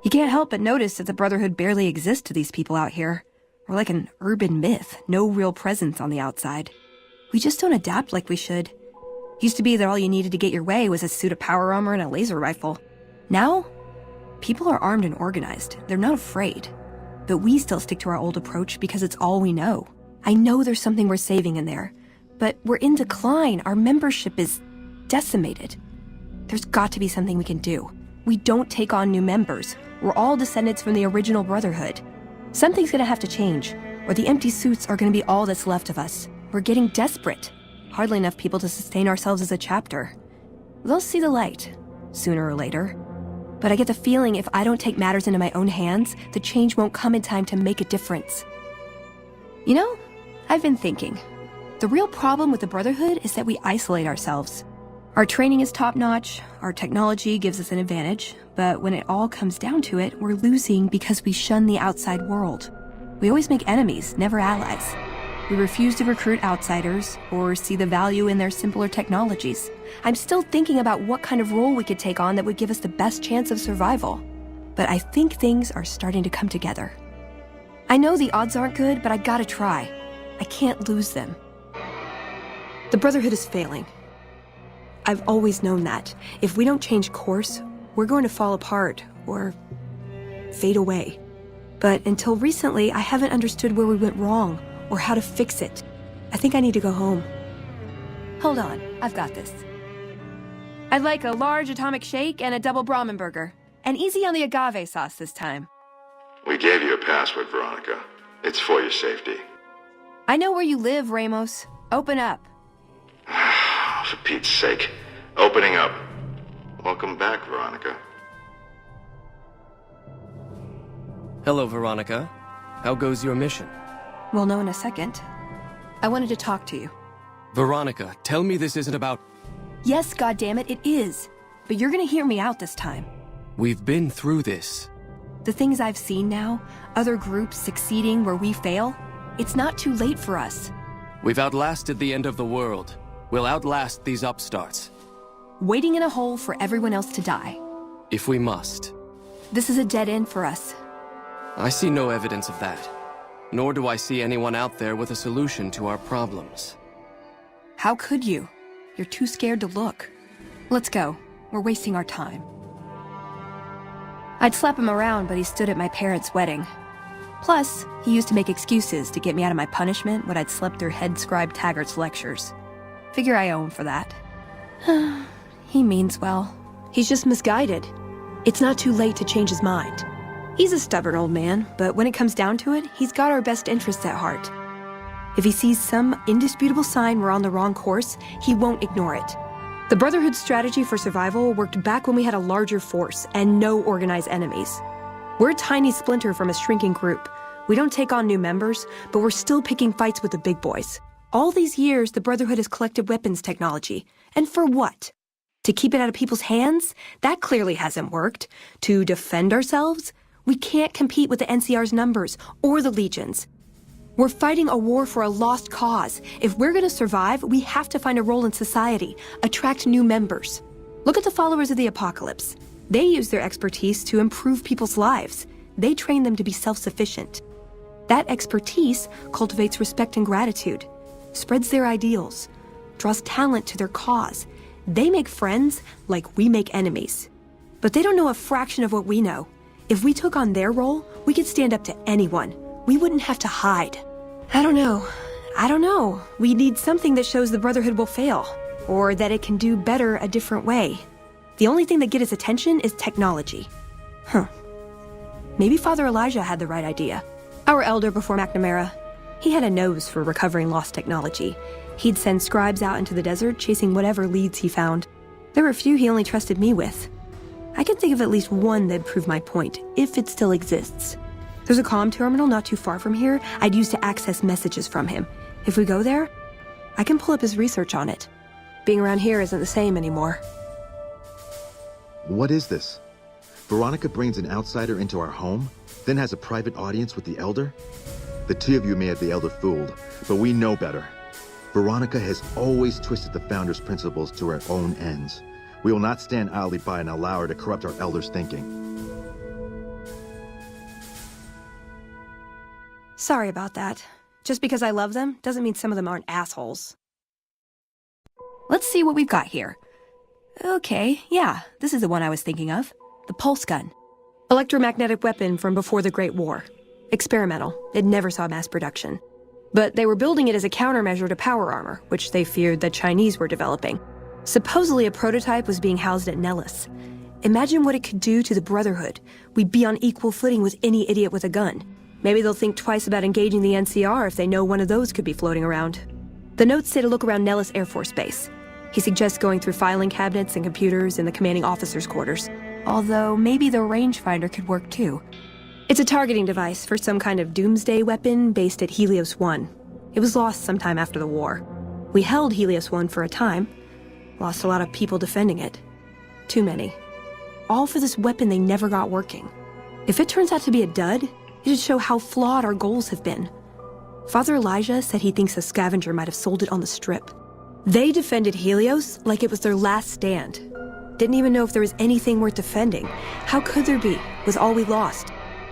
You can't help but notice that the Brotherhood barely exists to these people out here. We're like an urban myth, no real presence on the outside. We just don't adapt like we should. Used to be that all you needed to get your way was a suit of power armor and a laser rifle. Now, people are armed and organized. They're not afraid. But we still stick to our old approach because it's all we know. I know there's something we're saving in there, but we're in decline. Our membership is decimated. There's got to be something we can do. We don't take on new members. We're all descendants from the original Brotherhood. Something's gonna have to change, or the empty suits are gonna be all that's left of us. We're getting desperate. Hardly enough people to sustain ourselves as a chapter. They'll see the light, sooner or later. But I get the feeling if I don't take matters into my own hands, the change won't come in time to make a difference. You know, I've been thinking. The real problem with the Brotherhood is that we isolate ourselves. Our training is top-notch, our technology gives us an advantage, but when it all comes down to it, we're losing because we shun the outside world. We always make enemies, never allies. We refuse to recruit outsiders or see the value in their simpler technologies. I'm still thinking about what kind of role we could take on that would give us the best chance of survival. But I think things are starting to come together. I know the odds aren't good, but I gotta try. I can't lose them. The Brotherhood is failing. I've always known that. If we don't change course, we're going to fall apart or fade away. But until recently, I haven't understood where we went wrong or how to fix it. I think I need to go home. Hold on, I've got this. I'd like a large atomic shake and a double Brahmin burger. And easy on the agave sauce this time. We gave you a password, Veronica. It's for your safety. I know where you live, Ramos. Open up. For Pete's sake. Opening up. Welcome back, Veronica. Hello, Veronica. How goes your mission? We'll know in a second. I wanted to talk to you. Veronica, tell me this isn't about... Yes, goddammit, it is. But you're gonna hear me out this time. We've been through this. The things I've seen now, other groups succeeding where we fail, it's not too late for us. We've outlasted the end of the world. We'll outlast these upstarts. Waiting in a hole for everyone else to die. If we must. This is a dead end for us. I see no evidence of that. Nor do I see anyone out there with a solution to our problems. How could you? You're too scared to look. Let's go. We're wasting our time. I'd slap him around, but he stood at my parents' wedding. Plus, he used to make excuses to get me out of my punishment when I'd slept through head scribe Taggart's lectures. Figure I owe him for that. He means well. He's just misguided. It's not too late to change his mind. He's a stubborn old man, but when it comes down to it, he's got our best interests at heart. If he sees some indisputable sign we're on the wrong course, he won't ignore it. The Brotherhood's strategy for survival worked back when we had a larger force and no organized enemies. We're a tiny splinter from a shrinking group. We don't take on new members, but we're still picking fights with the big boys. All these years, the Brotherhood has collected weapons technology. And for what? To keep it out of people's hands? That clearly hasn't worked. To defend ourselves? We can't compete with the NCR's numbers or the Legions. We're fighting a war for a lost cause. If we're gonna survive, we have to find a role in society, attract new members. Look at the followers of the Apocalypse. They use their expertise to improve people's lives. They train them to be self-sufficient. That expertise cultivates respect and gratitude, spreads their ideals, draws talent to their cause. They make friends like we make enemies. But they don't know a fraction of what we know. If we took on their role, we could stand up to anyone. We wouldn't have to hide. I don't know. We need something that shows the Brotherhood will fail, or that it can do better a different way. The only thing that gets its attention is technology. Maybe Father Elijah had the right idea. Our elder before McNamara. He had a nose for recovering lost technology. He'd send scribes out into the desert chasing whatever leads he found. There were a few he only trusted me with. I can think of at least one that'd prove my point, if it still exists. There's a comm terminal not too far from here I'd use to access messages from him. If we go there, I can pull up his research on it. Being around here isn't the same anymore. What is this? Veronica brings an outsider into our home, then has a private audience with the Elder? The two of you may have the Elder fooled, but we know better. Veronica has always twisted the Founder's principles to her own ends. We will not stand idly by and allow her to corrupt our Elder's thinking. Sorry about that. Just because I love them doesn't mean some of them aren't assholes. Let's see what we've got here. Okay, yeah, this is the one I was thinking of. The pulse gun. Electromagnetic weapon from before the Great War. Experimental. It never saw mass production. But they were building it as a countermeasure to power armor, which they feared the Chinese were developing. Supposedly a prototype was being housed at Nellis. Imagine what it could do to the Brotherhood. We'd be on equal footing with any idiot with a gun. Maybe they'll think twice about engaging the NCR if they know one of those could be floating around. The notes say to look around Nellis Air Force Base. He suggests going through filing cabinets and computers in the commanding officer's quarters. Although maybe the rangefinder could work too. It's a targeting device for some kind of doomsday weapon based at Helios 1. It was lost sometime after the war. We held Helios 1 for a time. Lost a lot of people defending it. Too many. All for this weapon they never got working. If it turns out to be a dud, it'd show how flawed our goals have been. Father Elijah said he thinks a scavenger might have sold it on the strip. They defended Helios like it was their last stand. Didn't even know if there was anything worth defending. How could there be, with all we lost?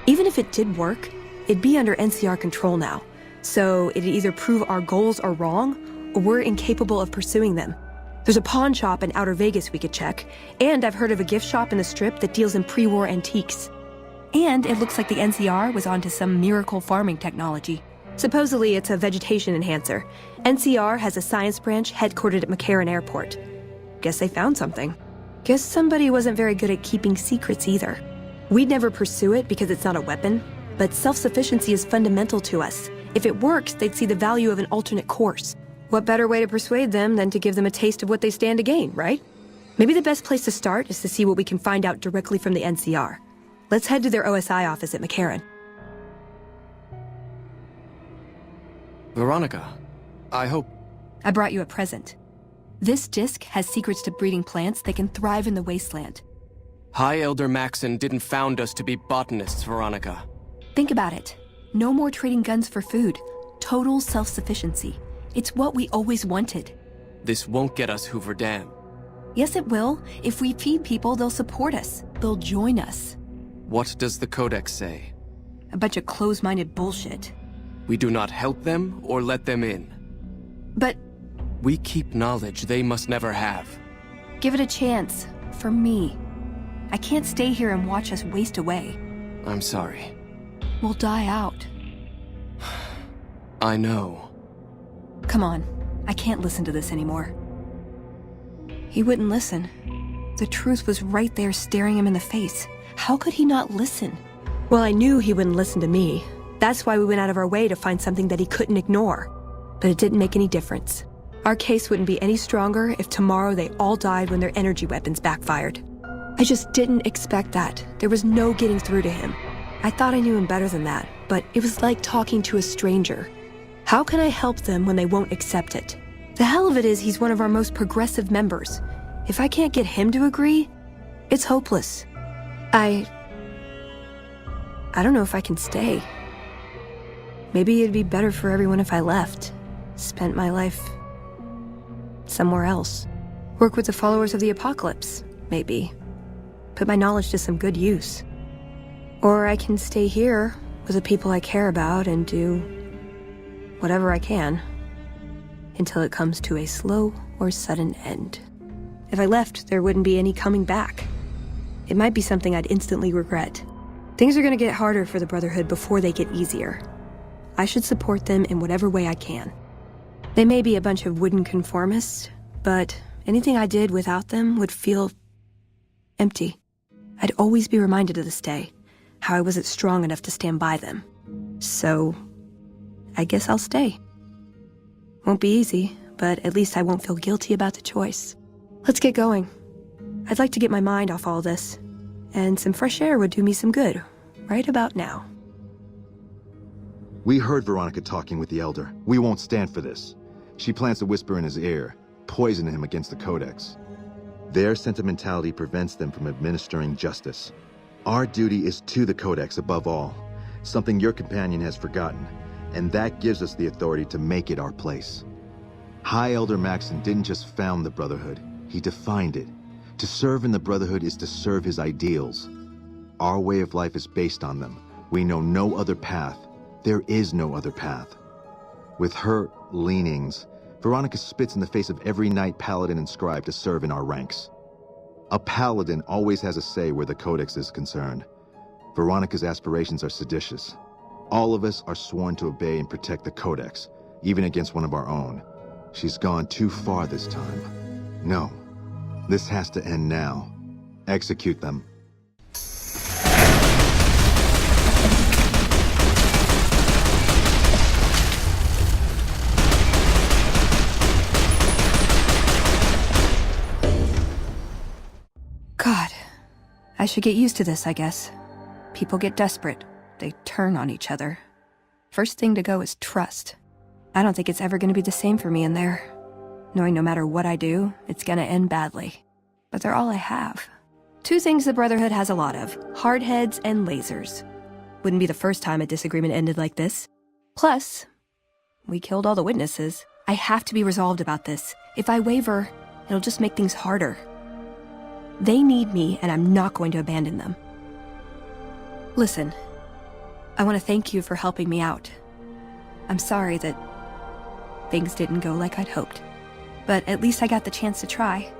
Even if it did work, it'd be under NCR control now. So it'd either prove our goals are wrong, or we're incapable of pursuing them. There's a pawn shop in Outer Vegas we could check, and I've heard of a gift shop in the Strip that deals in pre-war antiques. And it looks like the NCR was onto some miracle farming technology. Supposedly it's a vegetation enhancer. NCR has a science branch headquartered at McCarran Airport. Guess they found something. Guess somebody wasn't very good at keeping secrets either. We'd never pursue it because it's not a weapon, but self-sufficiency is fundamental to us. If it works, they'd see the value of an alternate course. What better way to persuade them than to give them a taste of what they stand to gain, right? Maybe the best place to start is to see what we can find out directly from the NCR. Let's head to their OSI office at McCarran. Veronica, I hope... I brought you a present. This disc has secrets to breeding plants that can thrive in the wasteland. High Elder Maxon didn't found us to be botanists, Veronica. Think about it. No more trading guns for food. Total self-sufficiency. It's what we always wanted. This won't get us Hoover Dam. Yes, it will. If we feed people, they'll support us. They'll join us. What does the Codex say? A bunch of closed-minded bullshit. We do not help them or let them in. But... We keep knowledge they must never have. give it a chance. For me. I can't stay here and watch us waste away. I'm sorry. We'll die out. I know. Come on. I can't listen to this anymore. He wouldn't listen. The truth was right there staring him in the face. How could he not listen? Well, I knew he wouldn't listen to me. That's why we went out of our way to find something that he couldn't ignore. But it didn't make any difference. Our case wouldn't be any stronger if tomorrow they all died when their energy weapons backfired. I just didn't expect that. There was no getting through to him. I thought I knew him better than that, but it was like talking to a stranger. How can I help them when they won't accept it? The hell of it is he's one of our most progressive members. If I can't get him to agree, it's hopeless. I don't know if I can stay. Maybe it'd be better for everyone if I left. Spent my life somewhere else. Work with the followers of the apocalypse, maybe. Put my knowledge to some good use. Or I can stay here with the people I care about and do whatever I can until it comes to a slow or sudden end. If I left, there wouldn't be any coming back. It might be something I'd instantly regret. Things are gonna get harder for the Brotherhood before they get easier. I should support them in whatever way I can. They may be a bunch of wooden conformists, but anything I did without them would feel empty. I'd always be reminded of this day, how I wasn't strong enough to stand by them. So, I guess I'll stay. Won't be easy, but at least I won't feel guilty about the choice. Let's get going. I'd like to get my mind off all this, and some fresh air would do me some good, right about now. We heard Veronica talking with the Elder. We won't stand for this. She plans to whisper in his ear, poison him against the Codex. Their sentimentality prevents them from administering justice. Our duty is to the Codex above all, something your companion has forgotten, and that gives us the authority to make it our place. High Elder Maxon didn't just found the Brotherhood, he defined it. To serve in the Brotherhood is to serve his ideals. Our way of life is based on them. We know no other path. There is no other path. With her leanings, Veronica spits in the face of every knight, paladin, and scribe to serve in our ranks. A paladin always has a say where the Codex is concerned. Veronica's aspirations are seditious. All of us are sworn to obey and protect the Codex, even against one of our own. She's gone too far this time. No, this has to end now. Execute them. God, I should get used to this, I guess. People get desperate. They turn on each other. First thing to go is trust. I don't think it's ever going to be the same for me in there. Knowing no matter what I do, it's going to end badly. But they're all I have. Two things the Brotherhood has a lot of: hardheads and lasers. Wouldn't be the first time a disagreement ended like this. Plus, we killed all the witnesses. I have to be resolved about this. If I waver, it'll just make things harder. They need me, and I'm not going to abandon them. Listen, I want to thank you for helping me out. I'm sorry that things didn't go like I'd hoped, but at least I got the chance to try.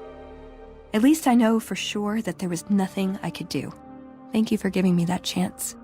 At least I know for sure that there was nothing I could do. Thank you for giving me that chance.